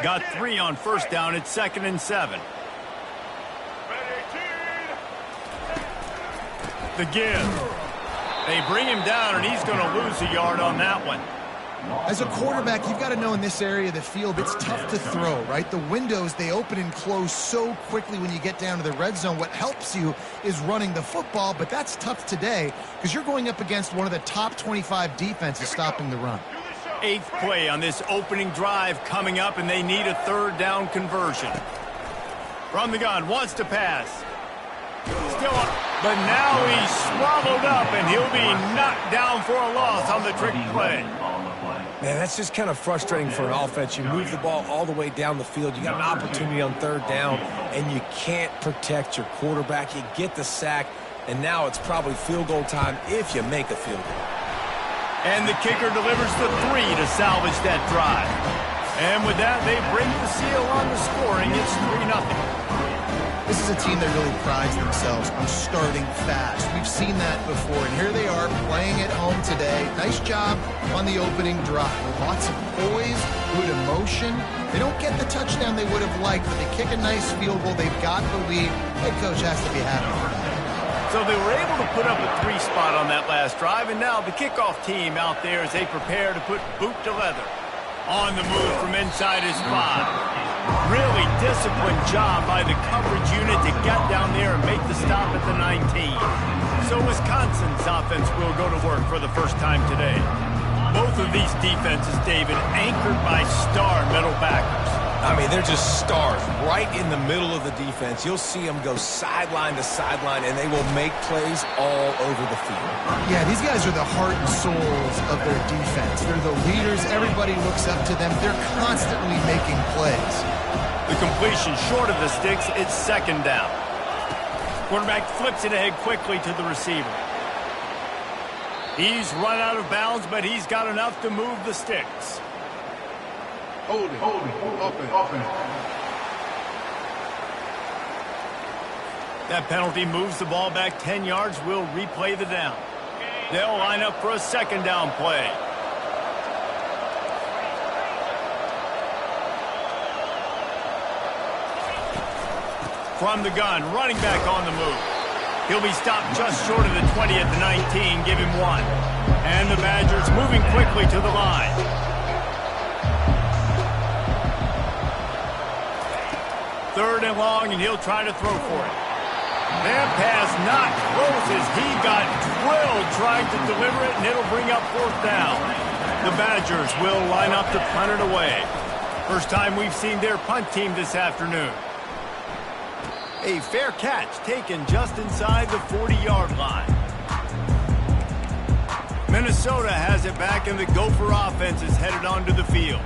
Got 3 on first down. It's 2nd and 7. The give. They bring him down, and he's going to lose a yard on that one. As a quarterback, you've got to know in this area of the field, it's tough to throw, right? The windows, they open and close so quickly when you get down to the red zone. What helps you is running the football, but that's tough today because you're going up against one of the top 25 defenses stopping the run. 8th play on this opening drive coming up, and they need a 3rd down conversion. From the gun, wants to pass. Still up, but now he's swallowed up, and he'll be knocked down for a loss on the trick play. Man, that's just kind of frustrating for an offense. You move the ball all the way down the field. You got an opportunity on 3rd down, and you can't protect your quarterback. You get the sack, and now it's probably field goal time if you make a field goal. And the kicker delivers the 3 to salvage that drive. And with that, they break the seal on the scoring. It's 3-0. This is a team that really prides themselves on starting fast. We've seen that before, and here they are playing at home today. Nice job on the opening drive. Lots of poise, good emotion. They don't get the touchdown they would have liked, but they kick a nice field goal. They've got the lead. Head coach has to be happy for that. So they were able to put up a 3 spot on that last drive, and now the kickoff team out there as they prepare to put boot to leather. On the move from inside his 5. Really disciplined job by the coverage unit to get down there and make the stop at the 19. So Wisconsin's offense will go to work for the first time today. Both of these defenses, David, anchored by star middle backers. I mean, they're just stars right in the middle of the defense. You'll see them go sideline to sideline, and they will make plays all over the field. Yeah, these guys are the heart and souls of their defense. They're the leaders. Everybody looks up to them. They're constantly making plays. The completion short of the sticks. It's 2nd down. Quarterback flips it ahead quickly to the receiver. He's run out of bounds, but he's got enough to move the sticks. Hold it, open. That penalty moves the ball back 10 yards. We'll replay the down. They'll line up for a 2nd down play. From the gun, running back on the move. He'll be stopped just short of the 20 at the 19, give him 1. And the Badgers moving quickly to the line. Third and long, and he'll try to throw for it. That pass not close as he got drilled trying to deliver it, and it'll bring up 4th down. The Badgers will line up to punt it away. First time we've seen their punt team this afternoon. A fair catch taken just inside the 40-yard line. Minnesota has it back, and the Gopher offense is headed onto the field.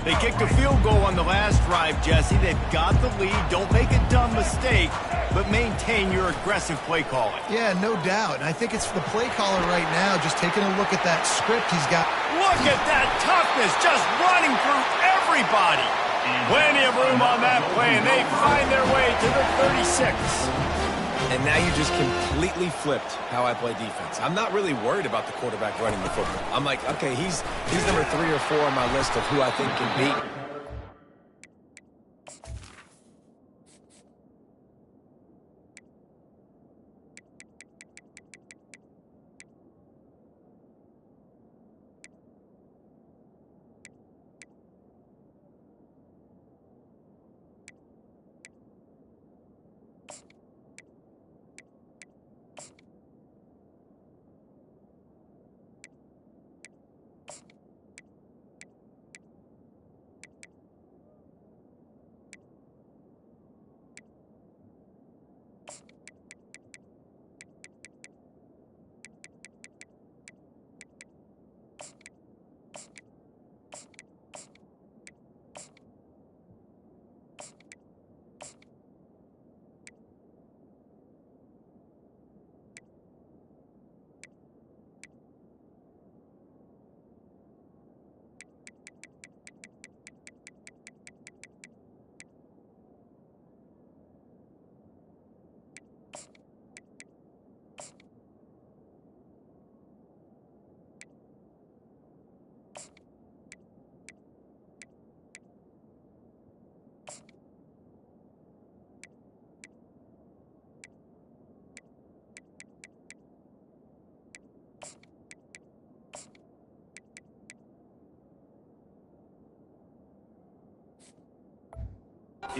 They kicked a field goal on the last drive, Jesse. They've got the lead. Don't make a dumb mistake, but maintain your aggressive play calling. Yeah, no doubt. And I think it's the play caller right now just taking a look at that script he's got. Look at that toughness, just running through everybody. Plenty of room on that play, and they find their way to the 36. And now you just completely flipped how I play defense. I'm not really worried about the quarterback running the football. I'm like, okay, he's number 3 or 4 on my list of who I think can beat.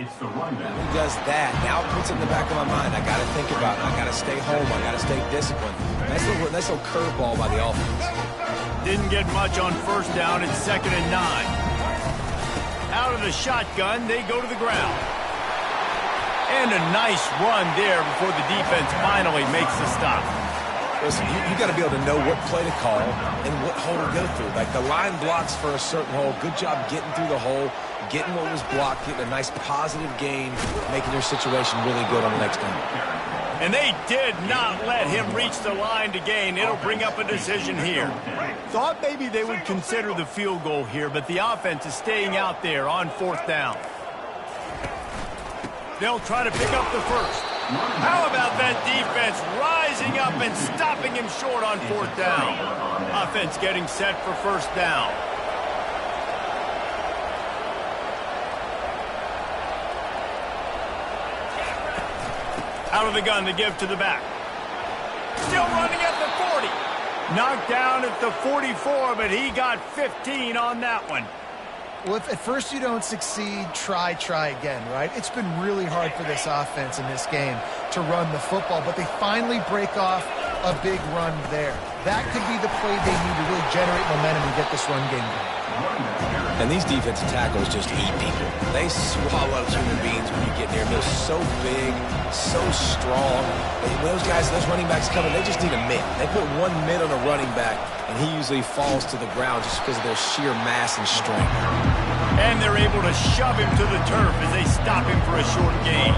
Who does that? Now it puts it in the back of my mind. I got to think about it. I got to stay home. I got to stay disciplined. Nice little curveball by the offense. Didn't get much on first down. It's 2nd and 9. Out of the shotgun, they go to the ground. And a nice run there before the defense finally makes the stop. Listen, you got to be able to know what play to call and what hole to go through. Like the line blocks for a certain hole. Good job getting through the hole, getting what was blocked, getting a nice positive gain, making your situation really good on the next down. And they did not let him reach the line to gain. It'll bring up a decision here. Thought maybe they would consider the field goal here, but the offense is staying out there on 4th down. They'll try to pick up the first. How about that defense rising up and stopping him short on 4th down? Offense getting set for 1st down. Out of the gun to give to the back. Still running at the 40. Knocked down at the 44, but he got 15 on that one. Well, if at first you don't succeed, try again, right? It's been really hard for this offense in this game to run the football, but they finally break off a big run there. That could be the play they need to really generate momentum and get this run game going. And these defensive tackles just eat people. They swallow human beings when you get near them. They're so big, so strong. When those guys, those running backs coming, they just need a mid. They put one mid on a running back, and he usually falls to the ground just because of their sheer mass and strength. And they're able to shove him to the turf as they stop him for a short gain.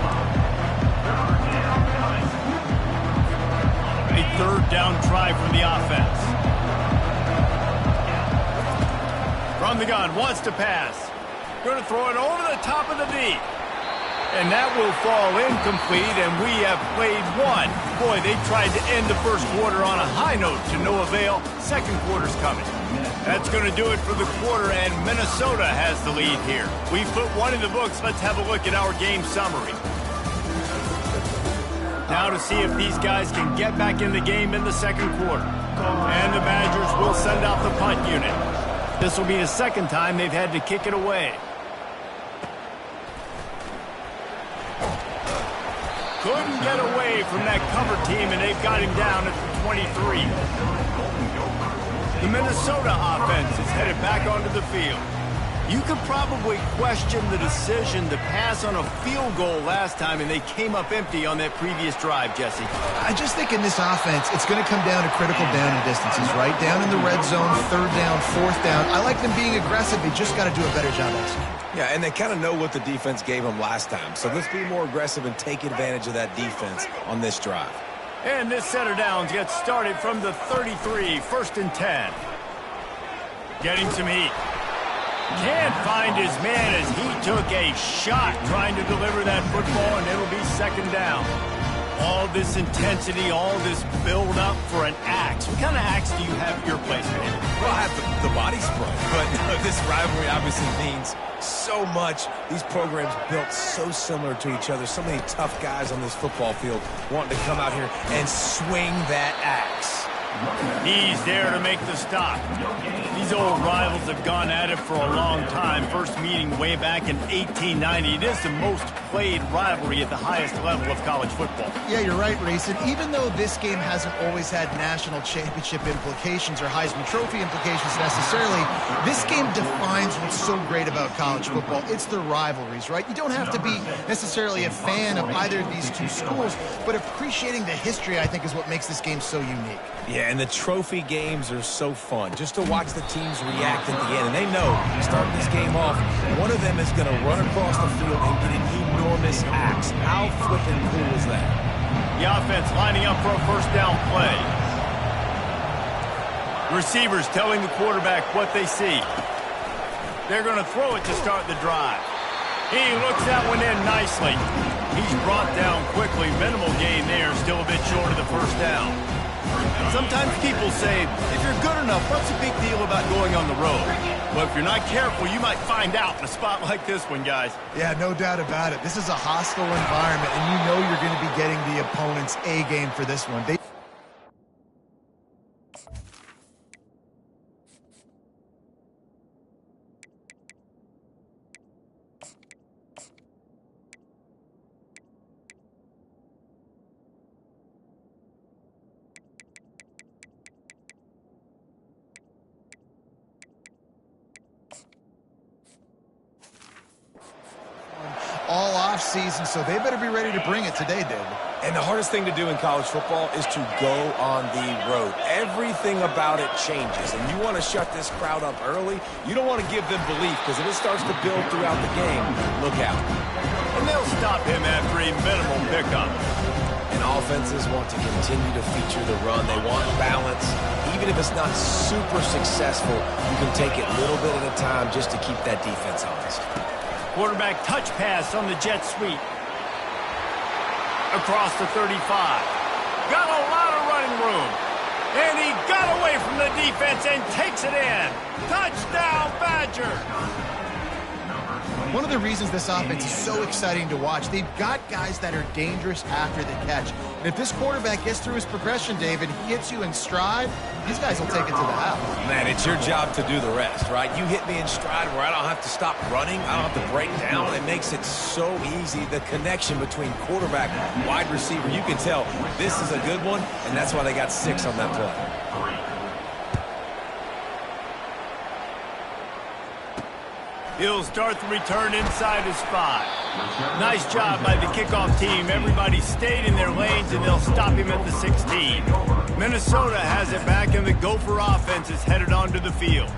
A 3rd down try from the offense. From the gun, wants to pass. Going to throw it over the top of the knee. And that will fall incomplete, and we have played one. Boy, they tried to end the first quarter on a high note to no avail. Second quarter's coming. That's going to do it for the quarter, and Minnesota has the lead here. We've put one in the books. Let's have a look at our game summary. Now to see if these guys can get back in the game in the second quarter. And the Badgers will send out the punt unit. This will be the 2nd time they've had to kick it away. Couldn't get away from that cover team, and they've got him down at the 23. The Minnesota offense is headed back onto the field. You could probably question the decision to pass on a field goal last time, and they came up empty on that previous drive, Jesse. I just think in this offense, it's going to come down to critical down and distances, right? Down in the red zone, 3rd down, 4th down. I like them being aggressive. They just got to do a better job executing. Yeah, and they kind of know what the defense gave them last time. So let's be more aggressive and take advantage of that defense on this drive. And this set of downs gets started from the 33, 1st and 10. Getting some heat. Can't find his man as he took a shot trying to deliver that football, and it'll be 2nd down. All this intensity, all this build-up for an axe. What kind of axe do you have at your place, man? Well, I have the body spray, but this rivalry obviously means so much. These programs built so similar to each other. So many tough guys on this football field wanting to come out here and swing that axe. He's there to make the stop. These old rivals have gone at it for a long time. First meeting way back in 1890. It is the most played rivalry at the highest level of college football. Yeah, you're right, Reese. And even though this game hasn't always had national championship implications or Heisman Trophy implications necessarily, this game defines what's so great about college football. It's the rivalries, right? You don't have to be necessarily a fan of either of these two schools, but appreciating the history, I think, is what makes this game so unique. Yeah, and the trophy games are so fun. Just to watch the teams react at the end. And they know, starting this game off, one of them is going to run across the field and get an enormous axe. How flippin' cool is that? The offense lining up for a 1st down play. Receivers telling the quarterback what they see. They're going to throw it to start the drive. He looks that one in nicely. He's brought down quickly. Minimal gain there, still a bit short of the 1st down. Sometimes people say, if you're good enough, what's the big deal about going on the road? Well, if you're not careful, you might find out in a spot like this one, guys. Yeah, no doubt about it. This is a hostile environment, and you know you're going to be getting the opponent's A game for this one. playoff season, so they better be ready to bring it today, David. And the hardest thing to do in college football is to go on the road. Everything about it changes, and you want to shut this crowd up early. You don't want to give them belief, because if it starts to build throughout the game, look out. And they'll stop him after a minimal pickup. And offenses want to continue to feature the run. They want balance. Even if it's not super successful, you can take it little bit at a time just to keep that defense honest. Quarterback touch pass on the jet sweep. Across the 35. Got a lot of running room. And he got away from the defense and takes it in. Touchdown, Badger. One of the reasons this offense is so exciting to watch, they've got guys that are dangerous after the catch. And if this quarterback gets through his progression, David, he hits you in stride, these guys will take it to the house. Man, it's your job to do the rest, right? You hit me in stride where I don't have to stop running. I don't have to break down. It makes it so easy. The connection between quarterback and wide receiver, you can tell this is a good one, and that's why they got 6 on that play. He'll start the return inside his 5. Nice job by the kickoff team. Everybody stayed in their lanes, and they'll stop him at the 16. Minnesota has it back, and the Gopher offense is headed onto the field.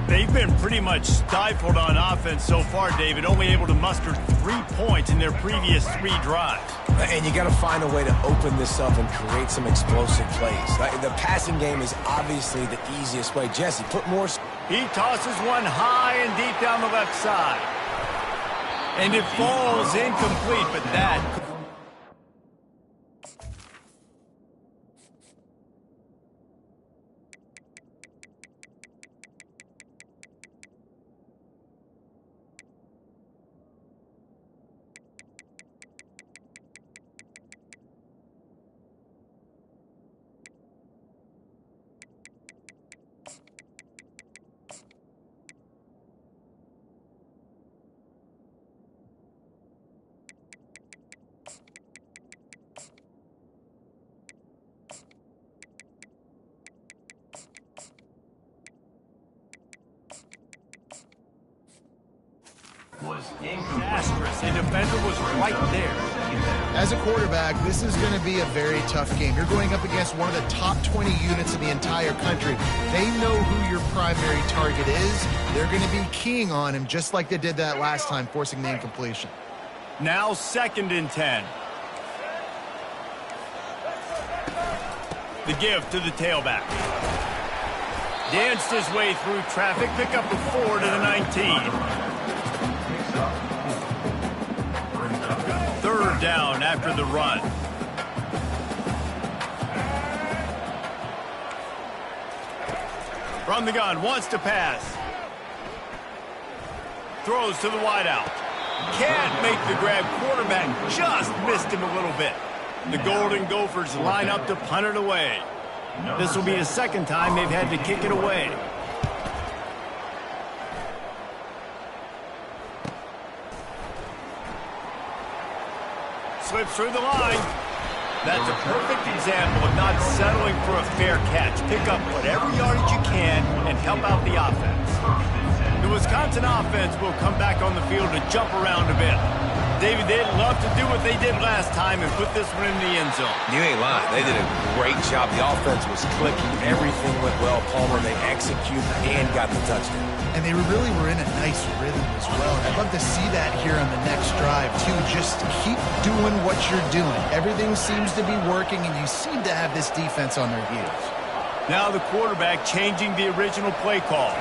They've been pretty much stifled on offense so far, David, only able to muster 3 points in their previous 3 drives. And you got to find a way to open this up and create some explosive plays. The passing game is obviously the easiest way. Jesse, put more... He tosses one high and deep down the left side. And it falls incomplete, but that... was disastrous. The defender was right there. As a quarterback, this is going to be a very tough game. You're going up against one of the top 20 units in the entire country. They know who your primary target is. They're going to be keying on him just like they did that last time, forcing the incompletion. Now 2nd and 10. The give to the tailback. Danced his way through traffic. Pick up a 4 to the 19. 3rd down after the run. From the gun, wants to pass. Throws to the wideout. Can't make the grab. Quarterback just missed him a little bit. The Golden Gophers line up to punt it away. This will be the 2nd time they've had to kick it away. Slips through the line. That's a perfect example of not settling for a fair catch. Pick up whatever yardage you can and help out the offense. The Wisconsin offense will come back on the field to jump around a bit. David, they'd love to do what they did last time and put this one in the end zone. You ain't lying. They did a great job. The offense was clicking. Everything went well. Palmer, they executed and got the touchdown. And they really were in a nice rhythm as well. I'd love to see that here on the next drive, too. Just keep doing what you're doing. Everything seems to be working, and you seem to have this defense on their heels. Now the quarterback changing the original play call.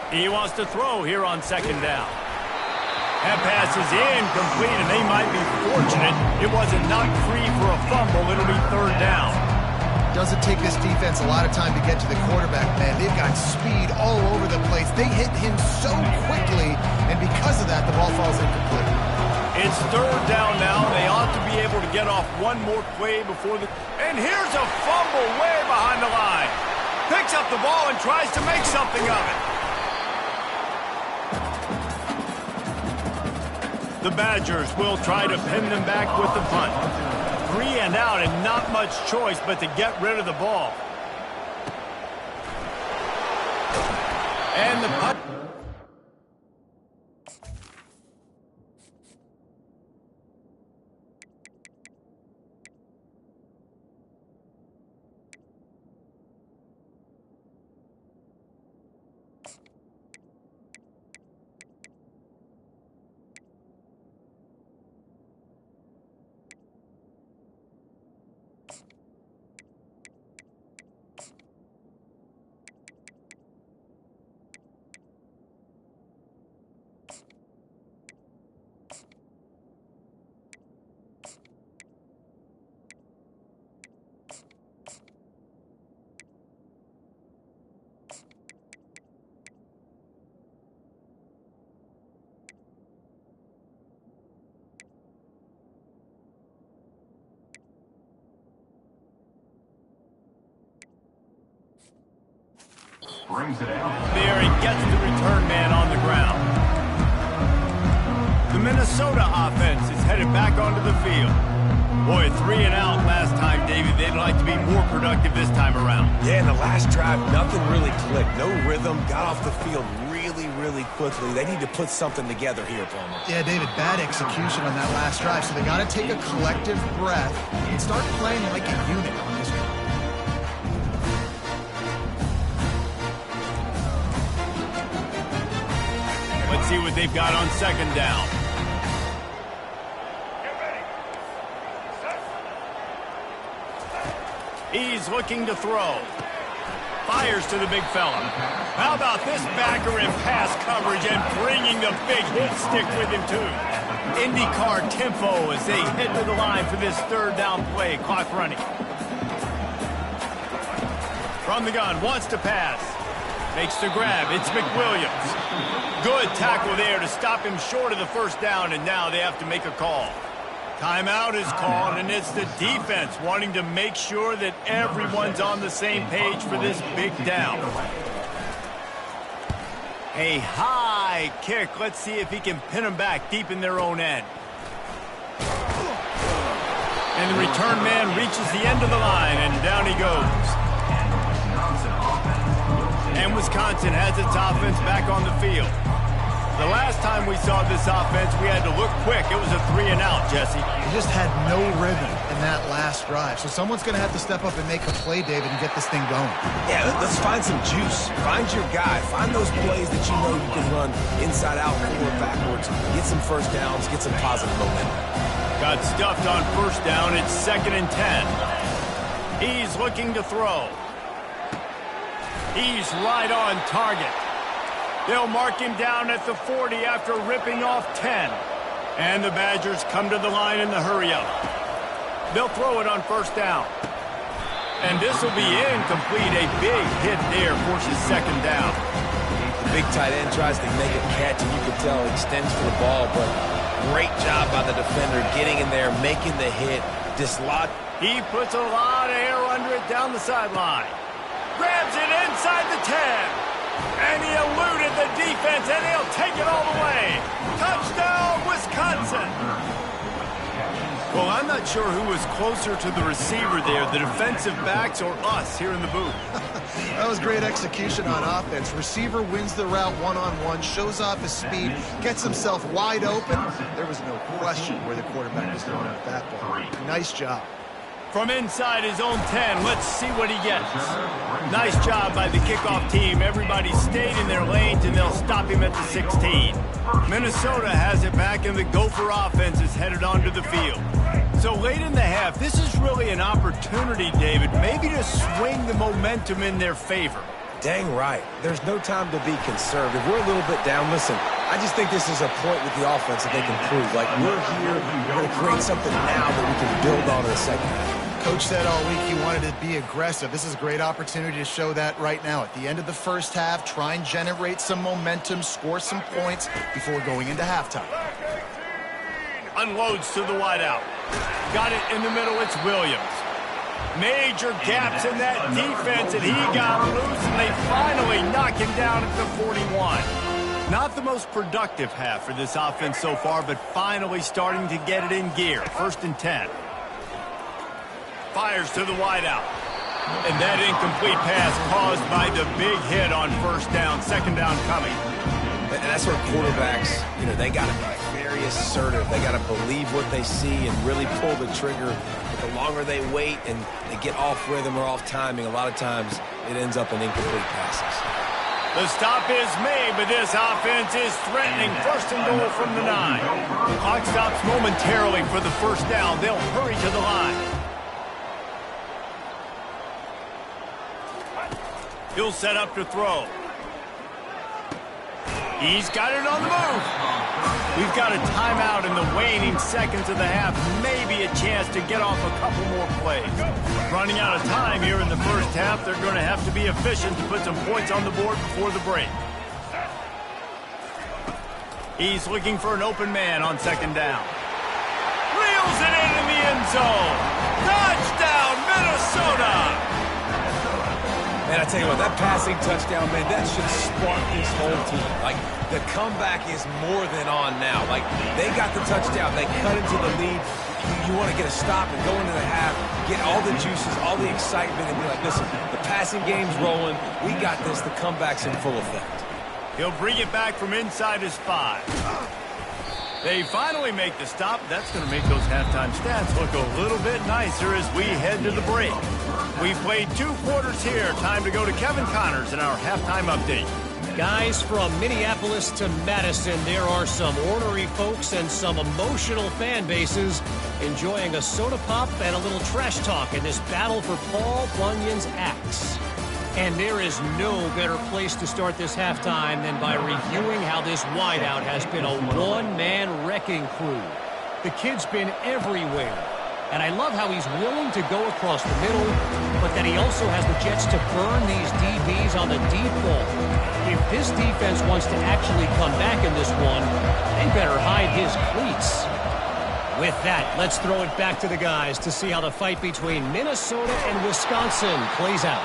He wants to throw here on 2nd down. That pass is incomplete, and they might be fortunate it wasn't knocked free for a fumble. It'll be 3rd down. Doesn't take this defense a lot of time to get to the quarterback, man. They've got speed all over the place. They hit him so quickly, and because of that, the ball falls incomplete. It's 3rd down now. They ought to be able to get off one more play before the... And here's a fumble way behind the line. Picks up the ball and tries to make something of it. The Badgers will try to pin them back with the punt. 3 and out and not much choice but to get rid of the ball. And the punt. there and gets the return man on the ground. The Minnesota offense is headed back onto the field. Boy, 3 and out last time, David. They'd like to be more productive this time around. Yeah, in the last drive, nothing really clicked. No rhythm, got off the field really quickly. They need to put something together here, Palmer. Yeah, David, bad execution on that last drive, so they got to take a collective breath and start playing like a unit on this one. Let's see what they've got on second down. He's looking to throw. Fires to the big fella. How about this backer in pass coverage and bringing the big hit stick with him, too. IndyCar tempo as they head to the line for this third down play. Clock running. From the gun, wants to pass. Makes the grab. It's McWilliams. Good tackle there to stop him short of the first down, and now they have to make a call. Timeout is called, and it's the defense wanting to make sure that everyone's on the same page for this big down. A high kick. Let's see if he can pin them back deep in their own end. And the return man reaches the end of the line, and down he goes. And Wisconsin has its offense back on the field. The last time we saw this offense, we had to look quick. It was a 3 and out, Jesse. They just had no rhythm in that last drive. So someone's going to have to step up and make a play, David, and get this thing going. Yeah, let's find some juice. Find your guy. Find those plays that you know you can run inside out, forward, backwards. Get some first downs. Get some positive momentum. Got stuffed on first down. It's 2nd and 10. He's looking to throw. He's right on target. They'll mark him down at the 40 after ripping off 10. And the Badgers come to the line in the hurry-up. They'll throw it on first down. And this will be incomplete. A big hit there forces second down. The big tight end tries to make a catch, and you can tell he extends for the ball, but great job by the defender getting in there, making the hit, dislodge. He puts a lot of air under it down the sideline. Grabs it inside the 10. And he eluded the defense, and he'll take it all the way. Touchdown, Wisconsin. Well, I'm not sure who was closer to the receiver there, the defensive backs or us here in the booth. That was great execution on offense. Receiver wins the route one-on-one, shows off his speed, gets himself wide open. There was no question where the quarterback was going with that ball. Nice job. From inside his own 10, let's see what he gets. Nice job by the kickoff team. Everybody stayed in their lanes, and they'll stop him at the 16. Minnesota has it back, and the Gopher offense is headed onto the field. So late in the half, this is really an opportunity, David, maybe to swing the momentum in their favor. Dang right. There's no time to be conservative. We're a little bit down. Listen, I just think this is a point with the offense that they can prove. Like, we're here, we're going to create something now that we can build on in the second half. Coach said all week he wanted to be aggressive. This is a great opportunity to show that right now. At the end of the first half, try and generate some momentum, score some points before going into halftime. Unloads to the wideout. Got it in the middle. It's Williams. Major gaps in that defense, and he got loose, and they finally knock him down at the 41. Not the most productive half for this offense so far, but finally starting to get it in gear. 1st and 10. Fires to the wideout. And that incomplete pass caused by the big hit on first down. Second down coming. And that's where quarterbacks, they got to be very assertive. They got to believe what they see and really pull the trigger. But the longer they wait and they get off rhythm or off timing, a lot of times it ends up in incomplete passes. The stop is made, but this offense is threatening. 1st and goal from the 9. The clock stops momentarily for the first down. They'll hurry to the line. He'll set up to throw. He's got it on the move. We've got a timeout in the waning seconds of the half. Maybe a chance to get off a couple more plays. Running out of time here in the first half. They're going to have to be efficient to put some points on the board before the break. He's looking for an open man on second down. Reels it in the end zone. Touchdown, Minnesota! Man, I tell you what, that passing touchdown, man, that should spark this whole team. Like, the comeback is more than on now. Like, they got the touchdown. They cut into the lead. You want to get a stop and go into the half, get all the juices, all the excitement, and be like, listen, the passing game's rolling. We got this. The comeback's in full effect. He'll bring it back from inside his 5. They finally make the stop. That's going to make those halftime stats look a little bit nicer as we head to the break. We played 2 quarters here. Time to go to Kevin Connors in our halftime update. Guys, from Minneapolis to Madison, there are some ornery folks and some emotional fan bases enjoying a soda pop and a little trash talk in this battle for Paul Bunyan's axe. And there is no better place to start this halftime than by reviewing how this wideout has been a one-man wrecking crew. The kid's been everywhere. And I love how he's willing to go across the middle, but that he also has the jets to burn these DBs on the deep ball. If this defense wants to actually come back in this one, they better hide his cleats. With that, let's throw it back to the guys to see how the fight between Minnesota and Wisconsin plays out.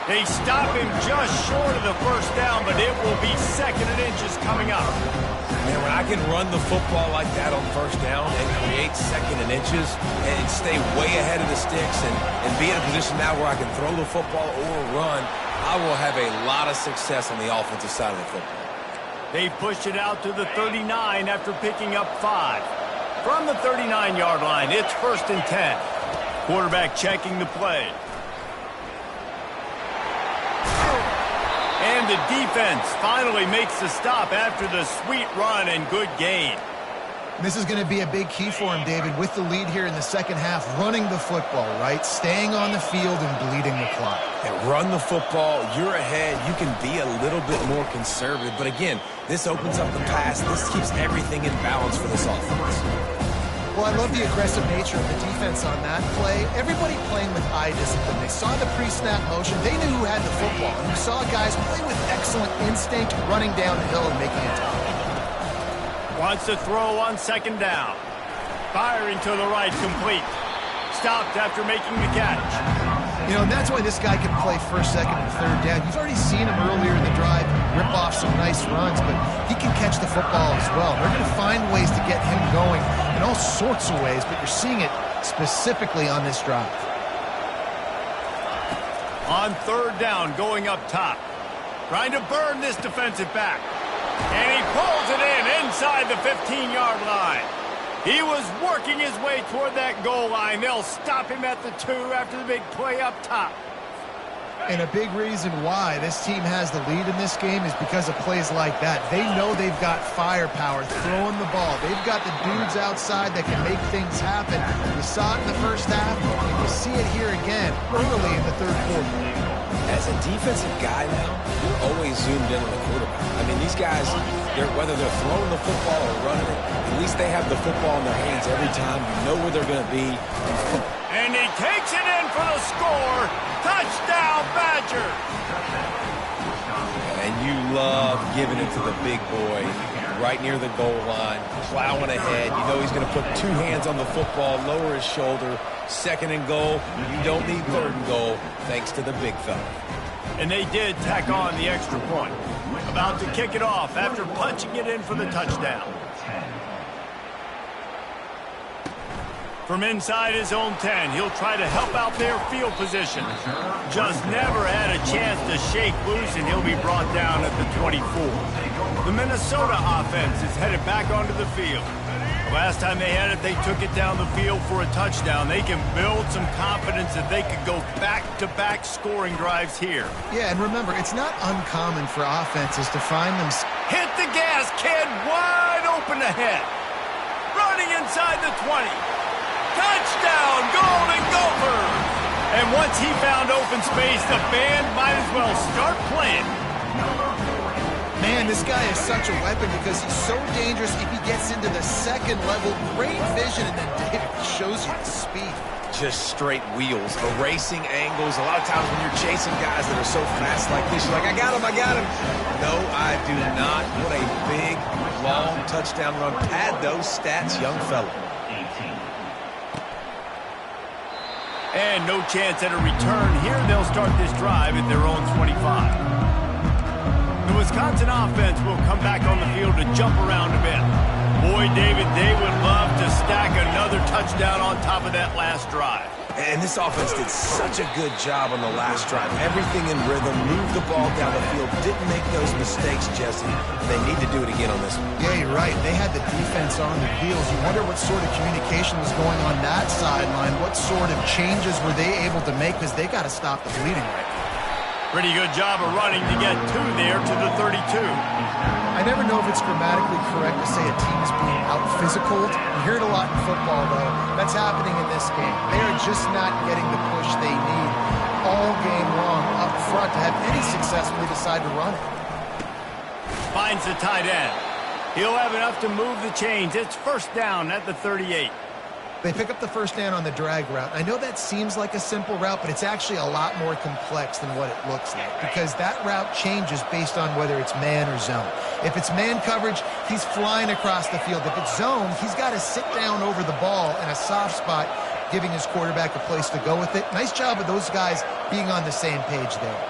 They stop him just short of the first down, but it will be 2nd and inches coming up. Man, when I can run the football like that on first down and create 2nd and inches and stay way ahead of the sticks and be in a position now where I can throw the football or run, I will have a lot of success on the offensive side of the football. They pushed it out to the 39 after picking up 5. From the 39-yard line, it's 1st and 10. Quarterback checking the play. And the defense finally makes the stop after the sweet run and good gain. This is going to be a big key for him, David, with the lead here in the second half, running the football, right? Staying on the field and bleeding the clock. And run the football, you're ahead, you can be a little bit more conservative. But again, this opens up the pass. This keeps everything in balance for this offense. Well, I love the aggressive nature of the defense on that play. Everybody playing with eye discipline. They saw the pre-snap motion. They knew who had the football. And you saw guys play with excellent instinct, running down the hill and making it tough. Wants to throw on 2nd down. Firing to the right, complete. Stopped after making the catch. You know, and that's why this guy can play 1st, 2nd, and 3rd down. You've already seen him earlier in the drive rip off some nice runs, but he can catch the football as well. They're going to find ways to get him going in all sorts of ways, but you're seeing it specifically on this drive. On 3rd down, going up top. Trying to burn this defensive back. And he pulls it in inside the 15-yard line. He was working his way toward that goal line. They'll stop him at the 2 after the big play up top. And a big reason why this team has the lead in this game is because of plays like that. They know they've got firepower throwing the ball. They've got the dudes outside that can make things happen. You saw it in the first half, and you see it here again early in the 3rd quarter. As a defensive guy now, you're always zoomed in on the quarterback. I mean, these guys, whether they're throwing the football or running it, at least they have the football in their hands every time. You know where they're going to be. And he takes it in for the score. Touchdown, Badger. And you love giving it to the big boy right near the goal line, plowing ahead. You know he's going to put 2 hands on the football, lower his shoulder. 2nd and goal. You don't need 3rd and goal, thanks to the big fella. And they did tack on the extra point. About to kick it off after punching it in for the touchdown. From inside his own 10, he'll try to help out their field position. Just never had a chance to shake loose, and he'll be brought down at the 24. The Minnesota offense is headed back onto the field. Last time they had it, they took it down the field for a touchdown. They can build some confidence that they could go back-to-back scoring drives here. Yeah, and remember, it's not uncommon for offenses to find them. Hit the gas, kid. Wide open ahead. Running inside the 20. Touchdown, Golden Gophers! And once he found open space, the band might as well start playing. Man, this guy is such a weapon because he's so dangerous if he gets into the 2nd level. Great vision, and then David shows you the speed. Just straight wheels, erasing angles. A lot of times when you're chasing guys that are so fast like this, you're like, I got him, I got him. No, I do not. What a big, long touchdown run. Pad those stats, young fella. And no chance at a return here. They'll start this drive at their own 25. The Wisconsin offense will come back on the field to jump around a bit. Boy, David, they would love to stack another touchdown on top of that last drive. And this offense did such a good job on the last drive. Everything in rhythm, moved the ball down the field, didn't make those mistakes, Jesse. They need to do it again on this one. Yeah, you're right. They had the defense on their heels. You wonder what sort of communication was going on that sideline. What sort of changes were they able to make, because they got to stop the bleeding right now. Pretty good job of running to get two there to the 32. I never know if it's grammatically correct to say a team is being out-physicaled. You hear it a lot in football, though. That's happening in this game. They are just not getting the push they need all game long up front to have any success when they decide to run it. Finds the tight end. He'll have enough to move the chains. It's first down at the 38. They pick up the first down on the drag route. I know that seems like a simple route, but it's actually a lot more complex than what it looks like, because that route changes based on whether it's man or zone. If it's man coverage, he's flying across the field. If it's zone, he's got to sit down over the ball in a soft spot, giving his quarterback a place to go with it. Nice job of those guys being on the same page there.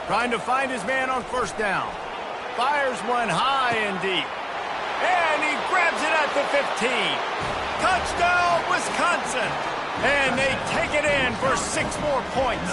Trying to find his man on first down. Fires one high and deep. And he grabs it at the 15. Touchdown, Wisconsin! And they take it in for 6 more points.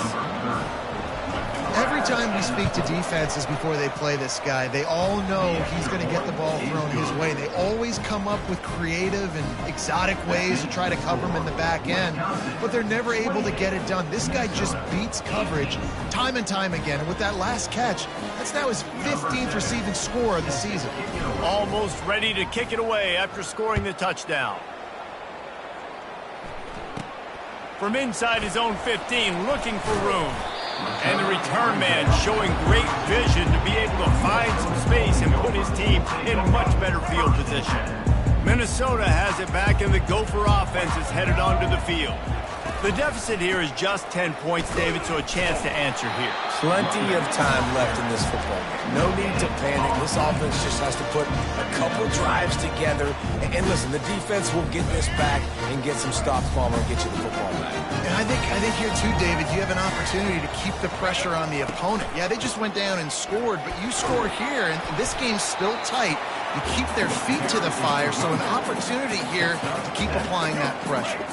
Every time we speak to defenses before they play this guy, they all know he's going to get the ball thrown his way. They always come up with creative and exotic ways to try to cover him in the back end, but they're never able to get it done. This guy just beats coverage time and time again. And with that last catch, that's now his 15th receiving score of the season. Almost ready to kick it away after scoring the touchdown. From inside his own 15, looking for room. And the return man showing great vision to be able to find some space and put his team in much better field position. Minnesota has it back, and the Gopher offense is headed onto the field. The deficit here is just 10 points, David, so a chance to answer here. Plenty of time left in this football game. No need to panic. This offense just has to put a couple drives together. And listen, the defense will get this back and get some stops, Palmer, and get you the football back. And I think here too, David, you have an opportunity to keep the pressure on the opponent. Yeah, they just went down and scored, but you score here, and this game's still tight. You keep their feet to the fire, so an opportunity here to keep applying that pressure.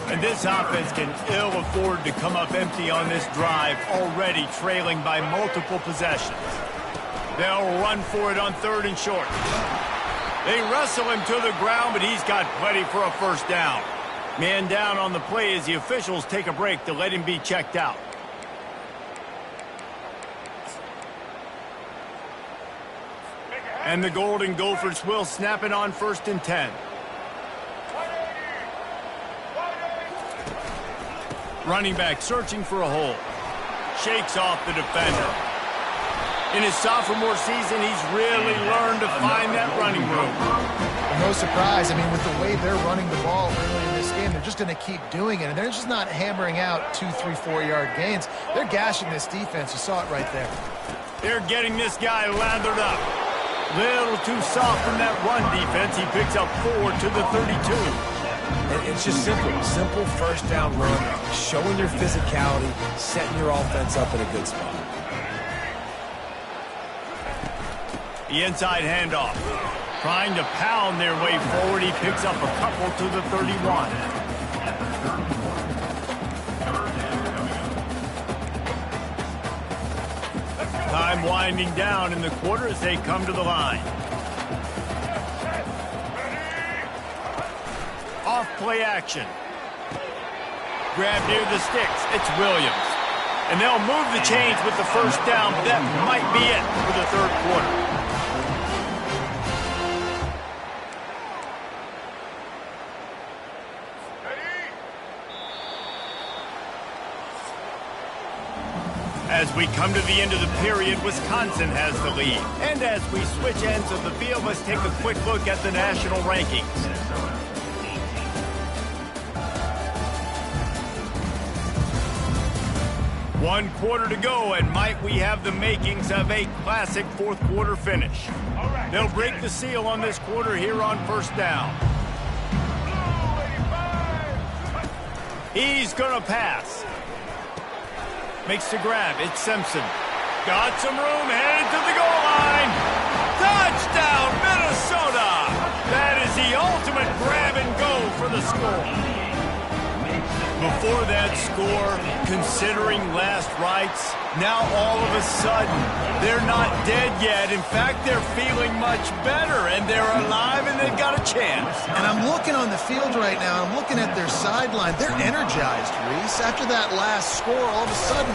And this offense can ill afford to come up empty on this drive, already trailing by multiple possessions. They'll run for it on 3rd and short. They wrestle him to the ground, but he's got plenty for a first down. Man down on the play as the officials take a break to let him be checked out. And the Golden Gophers will snap it on 1st and 10. Running back searching for a hole. Shakes off the defender. In his sophomore season, he's really learned to find that running room. No surprise. I mean, with the way they're running the ball early in this game, they're just going to keep doing it. And they're just not hammering out 2, 3, 4-yard gains. They're gashing this defense. You saw it right there. They're getting this guy lathered up. Little too soft from that run defense. He picks up 4 to the 32. And it's just simple first down run, showing your physicality, setting your offense up in a good spot. The inside handoff. Trying to pound their way forward. He picks up a couple to the 31. Time winding down in the quarter as they come to the line. Off play action. Grab near the sticks. It's Williams. And they'll move the chains with the first down, but that might be it for the 3rd quarter. As we come to the end of the period, Wisconsin has the lead. And as we switch ends of the field, let's take a quick look at the national rankings. One quarter to go, and might we have the makings of a classic 4th quarter finish. They'll break the seal on this quarter here on first down. He's going to pass. Makes the grab. It's Simpson. Got some room, headed to the goal line. Touchdown, Minnesota! That is the ultimate grab and go for the score. Before that score, considering last rites, now all of a sudden, they're not dead yet. In fact, they're feeling much better, and they're alive, and they've got a chance. And I'm looking on the field right now. I'm looking at their sideline. They're energized, Reese. After that last score, all of a sudden,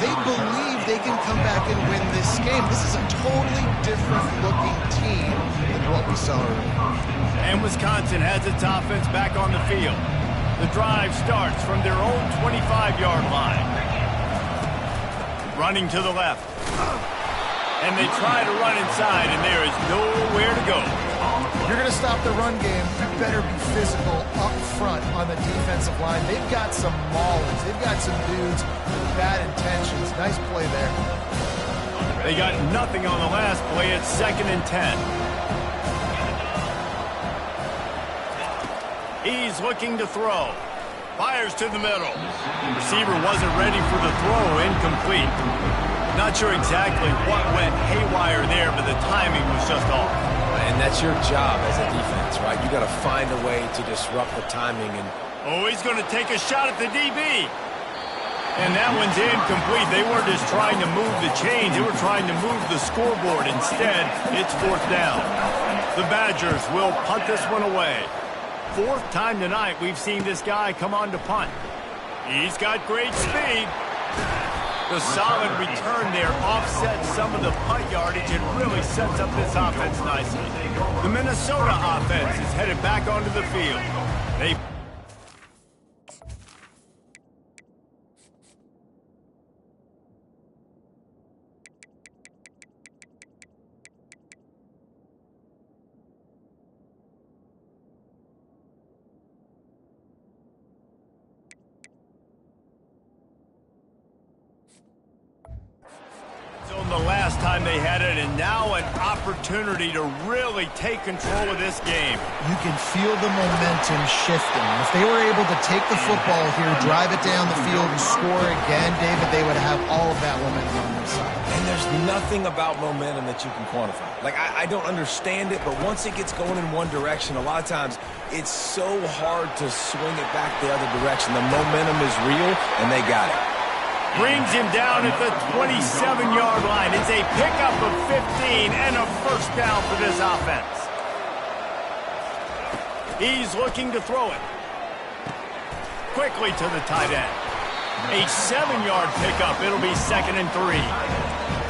they believe they can come back and win this game. This is a totally different-looking team than what we saw earlier. And Wisconsin has its offense back on the field. The drive starts from their own 25-yard line. Running to the left. And they try to run inside, and there is nowhere to go. If you're going to stop the run game, you better be physical up front on the defensive line. They've got some maulers. They've got some dudes with bad intentions. Nice play there. They got nothing on the last play. It's 2nd and 10. He's looking to throw. Fires to the middle. Receiver wasn't ready for the throw. Incomplete. Not sure exactly what went haywire there, but the timing was just off. And that's your job as a defense, right? You got to find a way to disrupt the timing. And oh, he's going to take a shot at the DB. And that one's incomplete. They weren't just trying to move the chains. They were trying to move the scoreboard. Instead, it's 4th down. The Badgers will punt this one away. 4th time tonight we've seen this guy come on to punt. He's got great speed. The solid return there offsets some of the punt yardage and really sets up this offense nicely. The Minnesota offense is headed back onto the field. They the last time they had it, and now an opportunity to really take control of this game. You can feel the momentum shifting. If they were able to take the football here, drive it down the field, and score again, David, they would have all of that momentum on their side. And there's nothing about momentum that you can quantify. Like, I don't understand it, but once it gets going in one direction, a lot of times it's so hard to swing it back the other direction. The momentum is real, and they got it. Brings him down at the 27-yard line. It's a pickup of 15 and a 1st down for this offense. He's looking to throw it. Quickly to the tight end. A 7-yard pickup. It'll be 2nd and 3.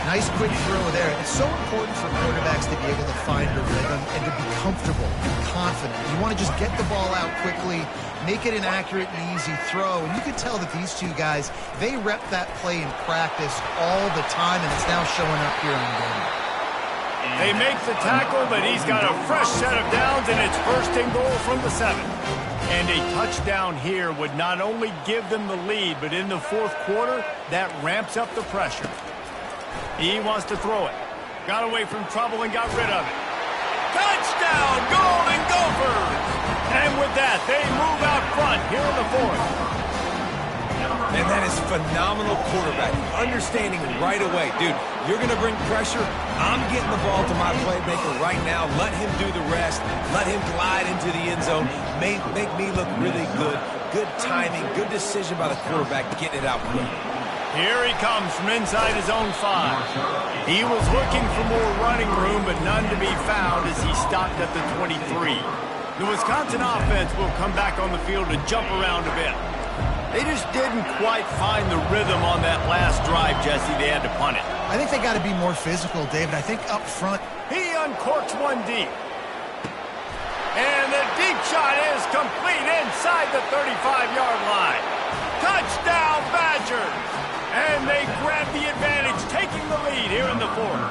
Nice quick throw there. It's so important for quarterbacks to be able to find a rhythm and to be comfortable and confident. You want to just get the ball out quickly, make it an accurate and easy throw. And you can tell that these two guys, they rep that play in practice all the time, and it's now showing up here on game. They make the tackle, but he's got a fresh set of downs, and it's 1st and goal from the 7. And a touchdown here would not only give them the lead, but in the 4th quarter, that ramps up the pressure. He wants to throw it. Got away from trouble and got rid of it. Touchdown, Golden Gophers! And with that, they move out front here in the 4th. And that is phenomenal quarterbacking. Understanding right away. Dude, you're going to bring pressure. I'm getting the ball to my playmaker right now. Let him do the rest. Let him glide into the end zone. Make me look really good. Good timing. Good decision by the quarterback getting it out quick. Here he comes from inside his own 5. He was looking for more running room, but none to be found as he stopped at the 23. The Wisconsin offense will come back on the field to jump around a bit. They just didn't quite find the rhythm on that last drive, Jesse. They had to punt it. I think they got to be more physical, David. I think up front. He uncorks one deep. And the deep shot is complete inside the 35-yard line. Touchdown, Badgers! And they grab the advantage, taking the lead here in the 4th.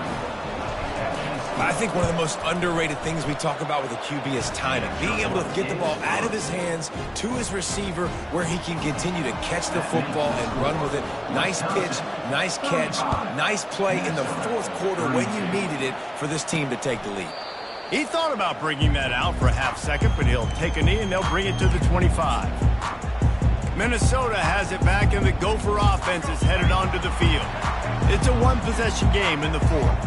I think one of the most underrated things we talk about with a QB is timing. Being able to get the ball out of his hands to his receiver where he can continue to catch the football and run with it. Nice pitch, nice catch, nice play in the 4th quarter when you needed it for this team to take the lead. He thought about bringing that out for a half second, but he'll take a knee and they'll bring it to the 25. Minnesota has it back, and the Gopher offense is headed onto the field. It's a one-possession game in the fourth.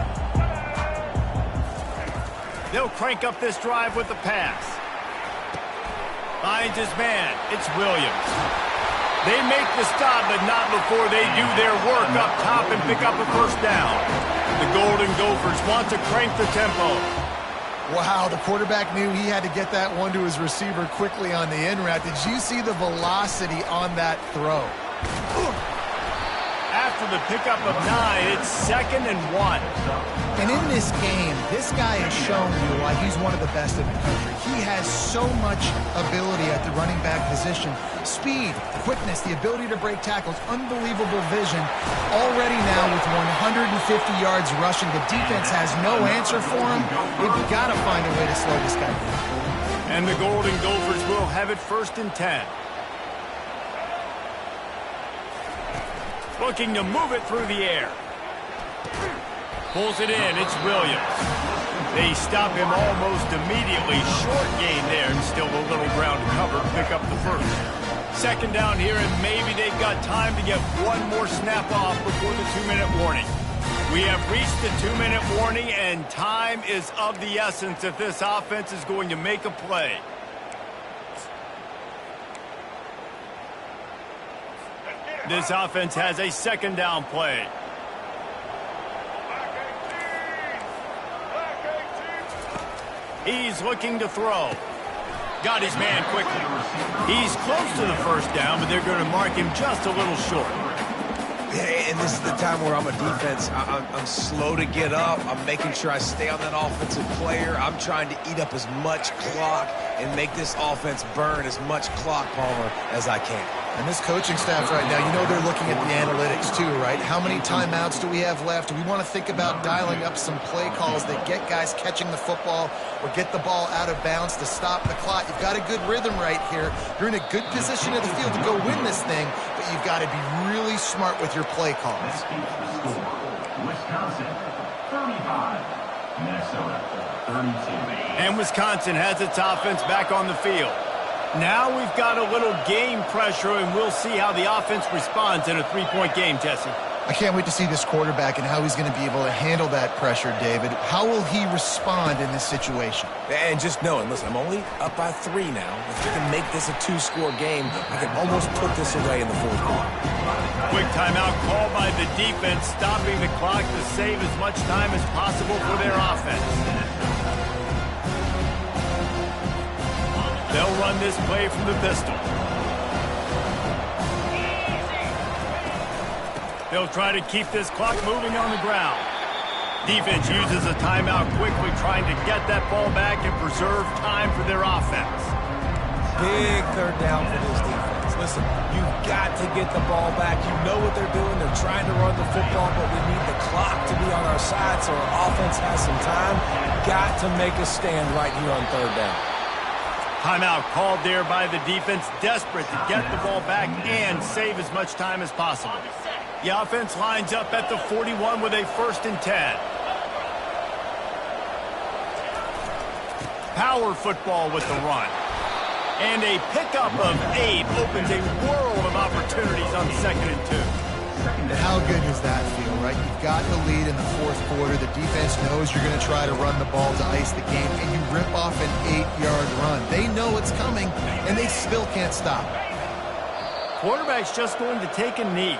They'll crank up this drive with the pass. Finds his man. It's Williams. They make the stop, but not before they do their work up top and pick up a first down. The Golden Gophers want to crank the tempo. Wow, the quarterback knew he had to get that one to his receiver quickly on the in route. Did you see the velocity on that throw? After the pickup of 9, it's 2nd and 1. And in this game, this guy has shown you why he's one of the best in the country. He has so much ability at the running back position. Speed, quickness, the ability to break tackles, unbelievable vision. Already now with 150 yards rushing, the defense has no answer for him. They've got to find a way to slow this guy down. And the Golden Gophers will have it 1st and 10. Looking to move it through the air. Pulls it in. It's Williams. They stop him almost immediately. Short gain there, and still a little ground to cover to pick up the first. 2nd down here, and maybe they've got time to get one more snap off before the 2-minute warning. We have reached the 2-minute warning, and time is of the essence if this offense is going to make a play. This offense has a 2nd down play. He's looking to throw. Got his man quickly. He's close to the first down, but they're going to mark him just a little short. And this is the time where I'm a defense. I'm slow to get up. I'm making sure I stay on that offensive player. I'm trying to eat up as much clock and make this offense burn as much clock, Palmer, as I can. And this coaching staff right now, you know they're looking at the analytics too, right? How many timeouts do we have left? We want to think about dialing up some play calls that get guys catching the football or get the ball out of bounds to stop the clock. You've got a good rhythm right here. You're in a good position of the field to go win this thing, but you've got to be really smart with your play calls. Wisconsin, 35. Minnesota, 32. And Wisconsin has its offense back on the field. Now we've got a little game pressure, and we'll see how the offense responds in a 3-point game, Jesse. I can't wait to see this quarterback and how he's going to be able to handle that pressure, David. How will he respond in this situation? And just knowing, listen, I'm only up by 3 now. If we can make this a 2-score game, I can almost put this away in the 4th quarter. Quick timeout called by the defense, stopping the clock to save as much time as possible for their offense. They'll run this play from the pistol. They'll try to keep this clock moving on the ground. Defense uses a timeout quickly, trying to get that ball back and preserve time for their offense. Big 3rd down for this defense. Listen, you've got to get the ball back. You know what they're doing. They're trying to run the football, but we need the clock to be on our side so our offense has some time. Got to make a stand right here on 3rd down. Timeout called there by the defense, desperate to get the ball back and save as much time as possible. The offense lines up at the 41 with a 1st and 10. Power football with the run. And a pickup of 8 opens a world of opportunities on 2nd and 2. And how good does that feel, right? You've got the lead in the 4th quarter. The defense knows you're going to try to run the ball to ice the game, and you rip off an 8-yard run. They know it's coming, and they still can't stop it. Quarterback's just going to take a knee.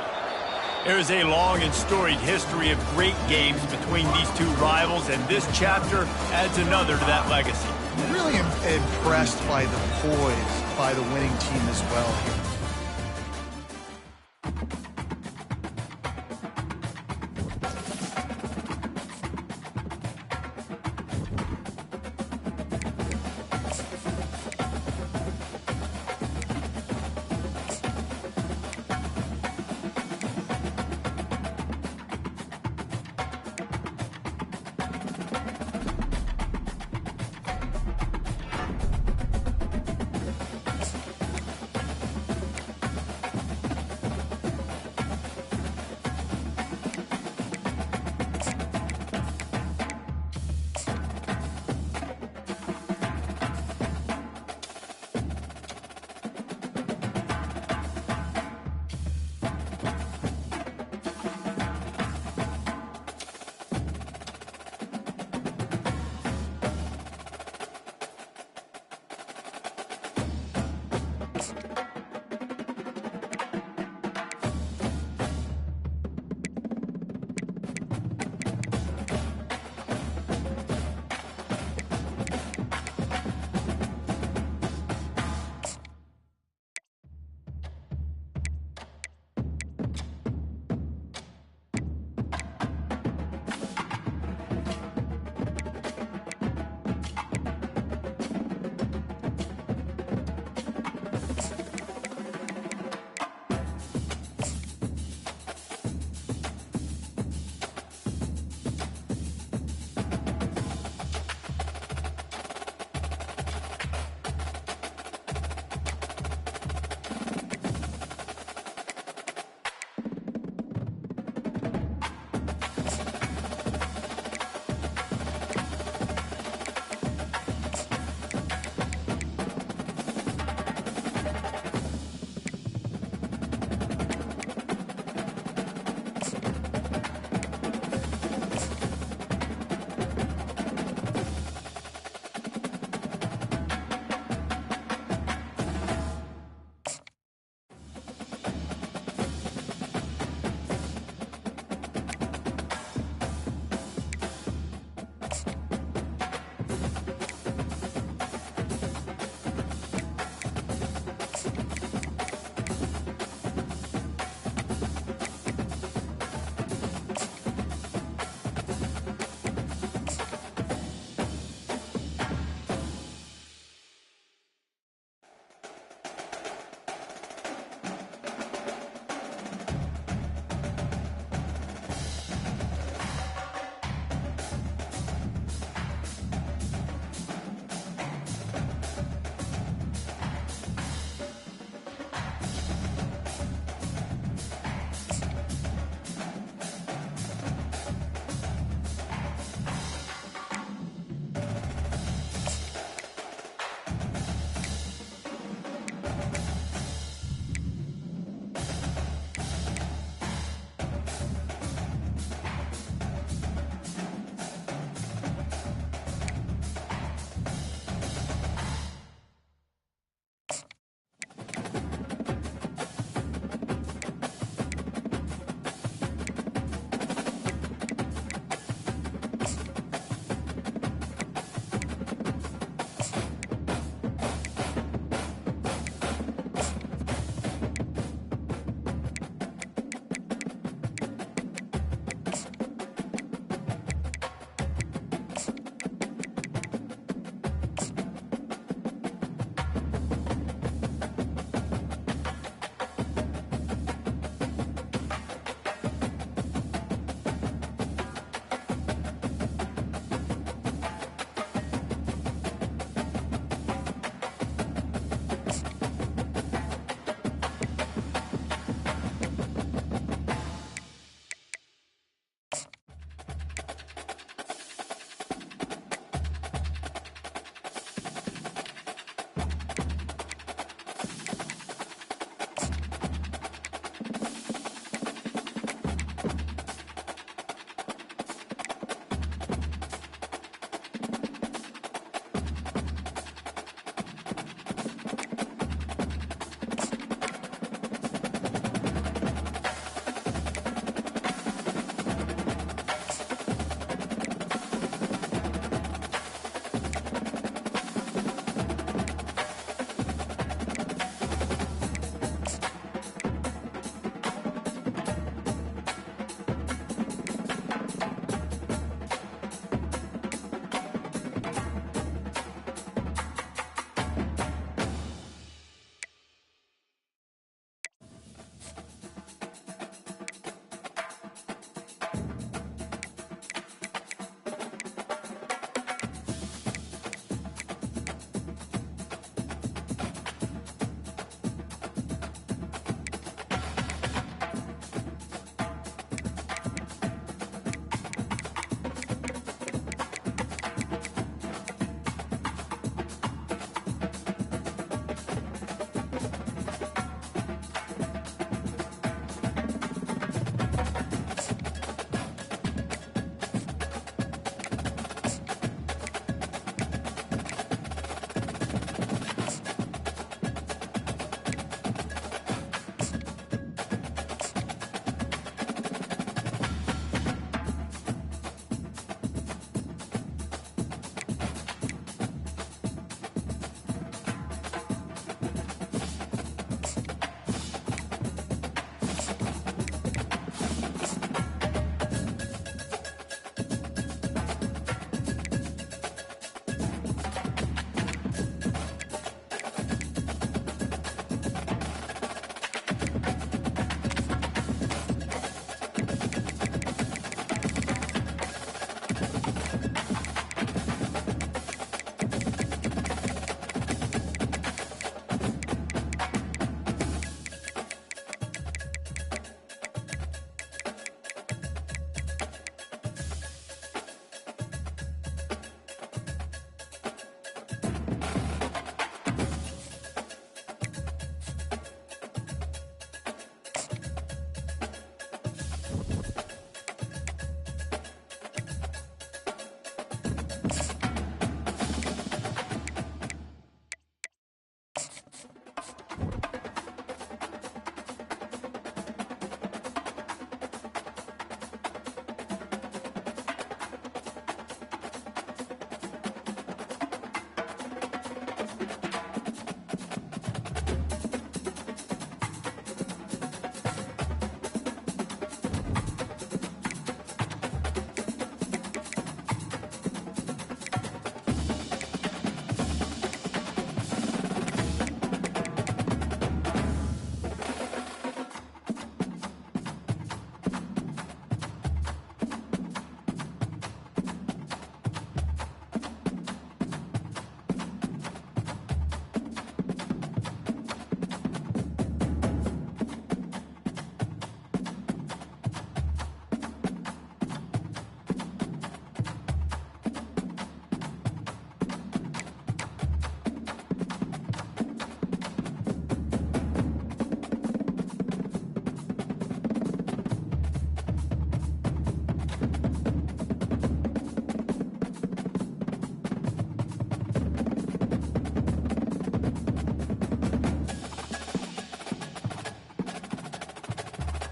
There's a long and storied history of great games between these two rivals, and this chapter adds another to that legacy. Really impressed by the poise by the winning team as well here.